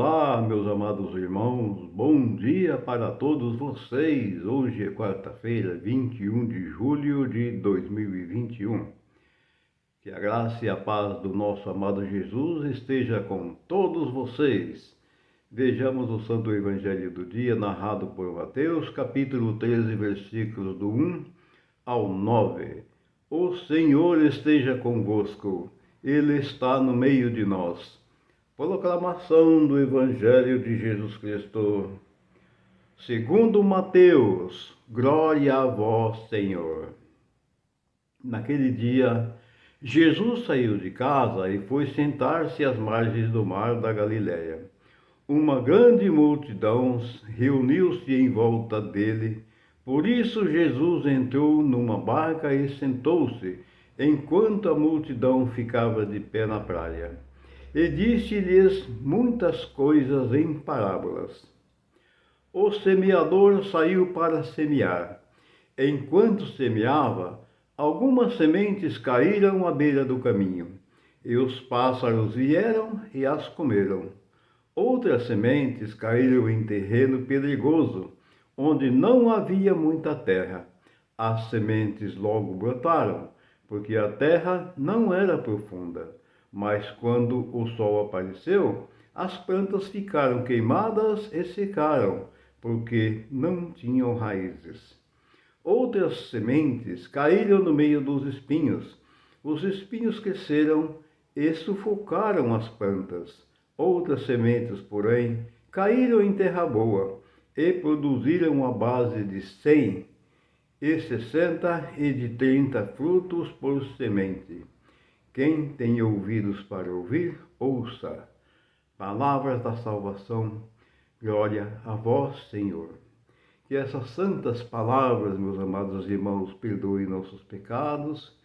Olá, meus amados irmãos, bom dia para todos vocês. Hoje é quarta-feira, 21 de julho de 2021. Que a graça e a paz do nosso amado Jesus esteja com todos vocês. Vejamos o Santo Evangelho do dia, narrado por Mateus, capítulo 13, versículos do 1 ao 9. O Senhor esteja convosco, Ele está no meio de nós. Proclamação do Evangelho de Jesus Cristo, segundo Mateus. Glória a vós, Senhor. Naquele dia, Jesus saiu de casa e foi sentar-se às margens do mar da Galileia. Uma grande multidão reuniu-se em volta dele. Por isso Jesus entrou numa barca e sentou-se, enquanto a multidão ficava de pé na praia. E disse-lhes muitas coisas em parábolas. O semeador saiu para semear. Enquanto semeava, algumas sementes caíram à beira do caminho, e os pássaros vieram e as comeram. Outras sementes caíram em terreno pedregoso, onde não havia muita terra. As sementes logo brotaram, porque a terra não era profunda. Mas quando o sol apareceu, as plantas ficaram queimadas e secaram, porque não tinham raízes. Outras sementes caíram no meio dos espinhos. Os espinhos cresceram e sufocaram as plantas. Outras sementes, porém, caíram em terra boa e produziram a base de 100, e 60 e de 30 frutos por semente. Quem tem ouvidos para ouvir, ouça. Palavras da salvação, glória a vós, Senhor. Que essas santas palavras, meus amados irmãos, perdoem nossos pecados,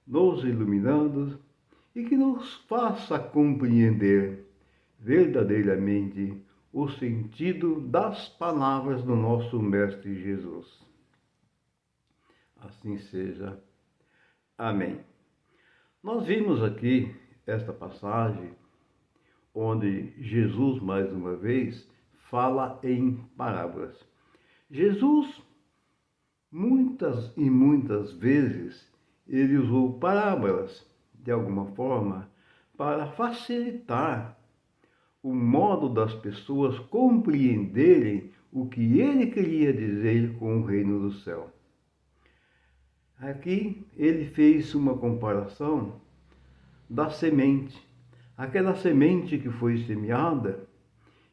nos iluminando e que nos faça compreender verdadeiramente o sentido das palavras do nosso Mestre Jesus. Assim seja. Amém. Nós vimos aqui esta passagem onde Jesus, mais uma vez, fala em parábolas. Jesus, muitas e muitas vezes, ele usou parábolas, de alguma forma, para facilitar o modo das pessoas compreenderem o que ele queria dizer com o reino do céu. Aqui ele fez uma comparação da semente, aquela semente que foi semeada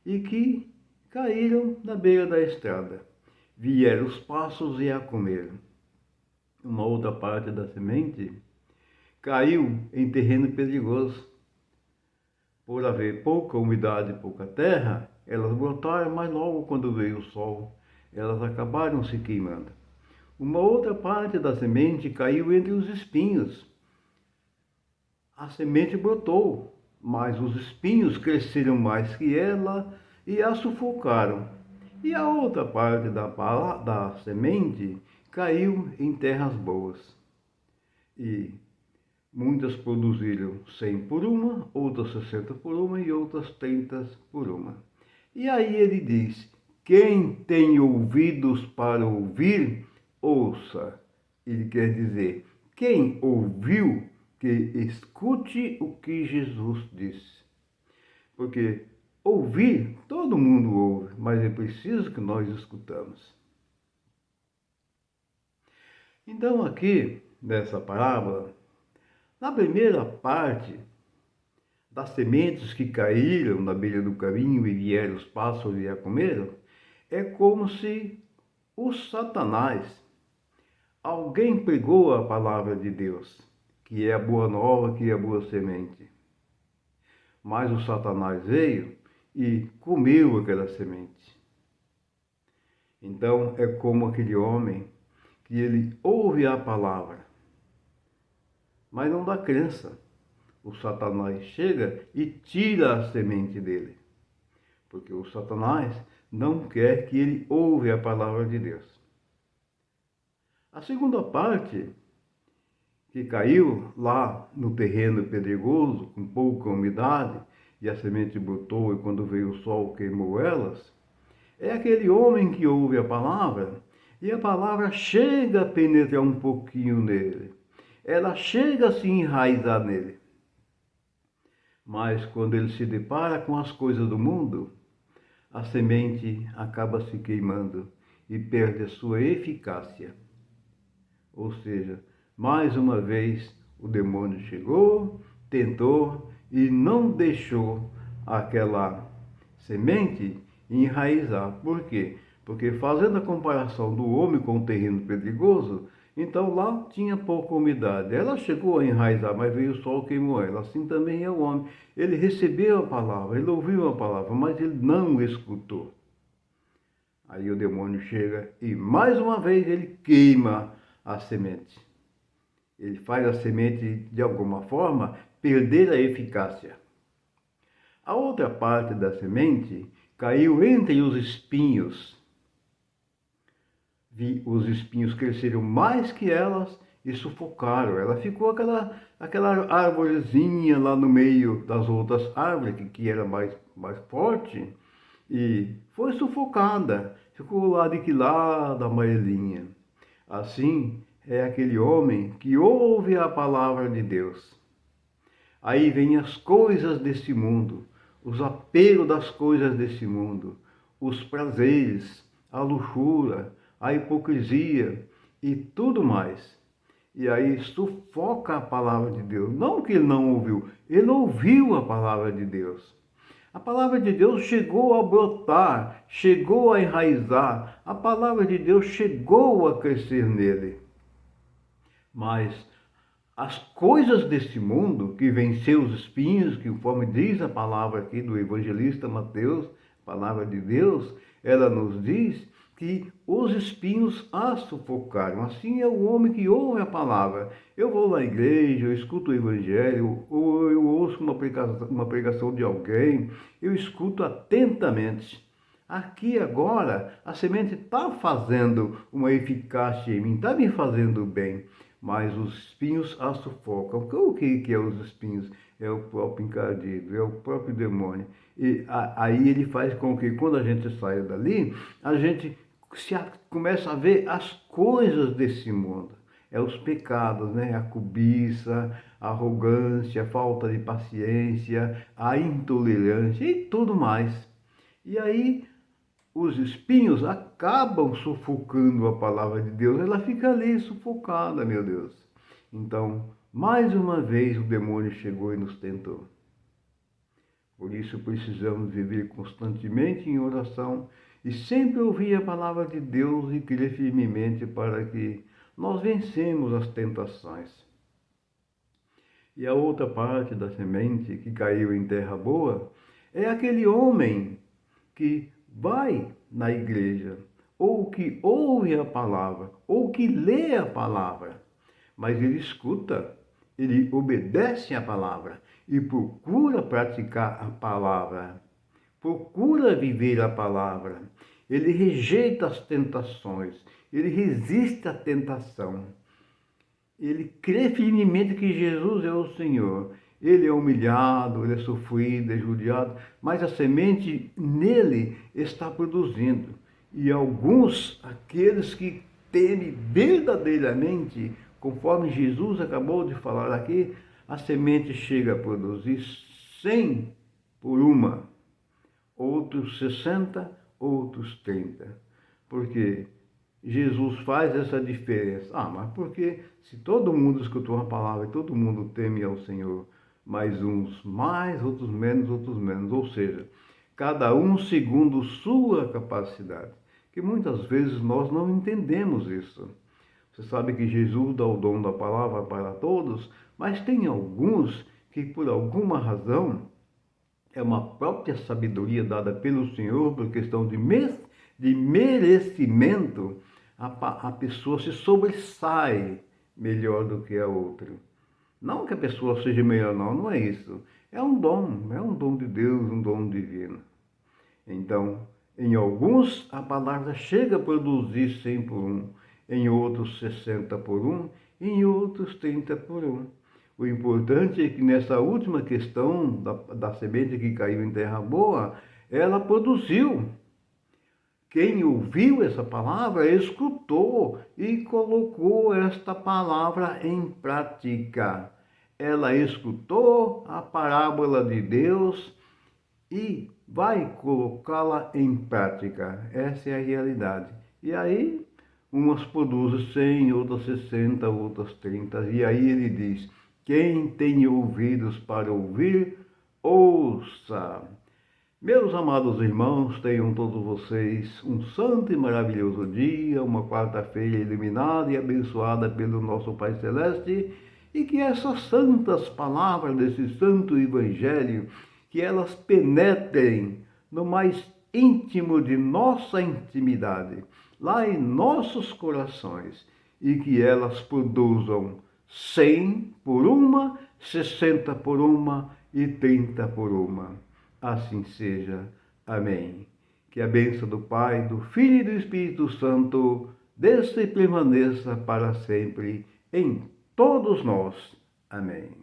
e que caíram na beira da estrada. Vieram os pássaros e a comeram. Uma outra parte da semente caiu em terreno perigoso. Por haver pouca umidade e pouca terra, elas brotaram, mas logo quando veio o sol, elas acabaram se queimando. Uma outra parte da semente caiu entre os espinhos. A semente brotou, mas os espinhos cresceram mais que ela e a sufocaram. E a outra parte da semente caiu em terras boas. E muitas produziram 100 por uma, outras 60 por uma e outras 30 por uma. E aí ele diz: quem tem ouvidos para ouvir, ouça. Ele quer dizer, quem ouviu, que escute o que Jesus disse. Porque ouvir, todo mundo ouve, mas é preciso que nós escutamos. Então aqui, nessa parábola, na primeira parte, das sementes que caíram na beira do caminho e vieram os pássaros e a comeram, é como se o Satanás, alguém pregou a palavra de Deus, que é a boa nova, que é a boa semente. Mas o Satanás veio e comeu aquela semente. Então é como aquele homem que ele ouve a palavra, mas não dá crença. O Satanás chega e tira a semente dele, porque o Satanás não quer que ele ouve a palavra de Deus. A segunda parte, que caiu lá no terreno pedregoso, com pouca umidade, e a semente brotou, e quando veio o sol queimou elas, é aquele homem que ouve a palavra, e a palavra chega a penetrar um pouquinho nele. Ela chega a se enraizar nele. Mas quando ele se depara com as coisas do mundo, a semente acaba se queimando e perde a sua eficácia. Ou seja, mais uma vez o demônio chegou, tentou e não deixou aquela semente enraizar. Por quê? Porque fazendo a comparação do homem com o terreno pedregoso, então lá tinha pouca umidade. Ela chegou a enraizar, mas veio o sol e queimou ela. Assim também é o homem. Ele recebeu a palavra, ele ouviu a palavra, mas ele não escutou. Aí o demônio chega e mais uma vez ele queima a semente. Ele faz a semente, de alguma forma, perder a eficácia. A outra parte da semente caiu entre os espinhos. Os espinhos cresceram mais que elas e sufocaram. Ela ficou aquela árvorezinha lá no meio das outras árvores, que era mais forte, e foi sufocada. Ficou lá de que lado, amarelinha. Assim é aquele homem que ouve a palavra de Deus. Aí vem as coisas desse mundo, os apelos das coisas desse mundo, os prazeres, a luxúria, a hipocrisia e tudo mais. E aí sufoca a palavra de Deus. Não que ele não ouviu, ele ouviu a palavra de Deus. A palavra de Deus chegou a brotar, chegou a enraizar, a palavra de Deus chegou a crescer nele. Mas as coisas desse mundo, que venceu os espinhos, que conforme diz a palavra aqui do evangelista Mateus, palavra de Deus, ela nos diz que os espinhos a sufocaram. Assim é o homem que ouve a palavra. Eu vou na igreja, eu escuto o evangelho, ou eu ouço uma pregação de alguém, eu escuto atentamente. Aqui agora, a semente está fazendo uma eficácia em mim, está me fazendo bem, mas os espinhos a sufocam. O que é os espinhos? É o próprio encardido, é o próprio demônio. E aí ele faz com que, quando a gente saia dali, a gente começa a ver as coisas desse mundo. É os pecados, né? A cobiça, a arrogância, a falta de paciência, a intolerância e tudo mais. E aí os espinhos acabam sufocando a palavra de Deus. Ela fica ali sufocada, meu Deus. Então, mais uma vez o demônio chegou e nos tentou. Por isso precisamos viver constantemente em oração e sempre ouvir a palavra de Deus e crer firmemente para que nós vencemos as tentações. E a outra parte da semente que caiu em terra boa é aquele homem que vai na igreja, ou que ouve a palavra, ou que lê a palavra, mas ele escuta, ele obedece à palavra e procura praticar a palavra, procura viver a palavra. Ele rejeita as tentações, ele resiste à tentação. Ele crê firmemente que Jesus é o Senhor. Ele é humilhado, ele é sofrido, é judiado, mas a semente nele está produzindo. E alguns, aqueles que temem verdadeiramente, conforme Jesus acabou de falar aqui, a semente chega a produzir 100 por uma, outros 60, outros 30. Porque Jesus faz essa diferença. Mas porque se todo mundo escutou a palavra e todo mundo teme ao Senhor, mas uns mais, outros menos, ou seja, cada um segundo sua capacidade, que muitas vezes nós não entendemos isso. Você sabe que Jesus dá o dom da palavra para todos, mas tem alguns que por alguma razão é uma própria sabedoria dada pelo Senhor por questão de merecimento, a pessoa se sobressai melhor do que a outra. Não que a pessoa seja melhor, não é isso. É um dom de Deus, um dom divino. Então, em alguns, a palavra chega a produzir 100 por um, em outros 60 por um, em outros 30 por um. O importante é que nessa última questão da semente que caiu em terra boa, ela produziu. Quem ouviu essa palavra, escutou e colocou esta palavra em prática. Ela escutou a parábola de Deus e vai colocá-la em prática. Essa é a realidade. E aí, umas produzem 100, outras 60, outras 30. E aí ele diz: quem tem ouvidos para ouvir, ouça. Meus amados irmãos, tenham todos vocês um santo e maravilhoso dia, uma quarta-feira iluminada e abençoada pelo nosso Pai Celeste, e que essas santas palavras desse santo Evangelho, que elas penetrem no mais íntimo de nossa intimidade, lá em nossos corações, e que elas produzam 100 por uma, 60 por uma e 30 por uma. Assim seja. Amém. Que a bênção do Pai, do Filho e do Espírito Santo desça e permaneça para sempre em todos nós. Amém.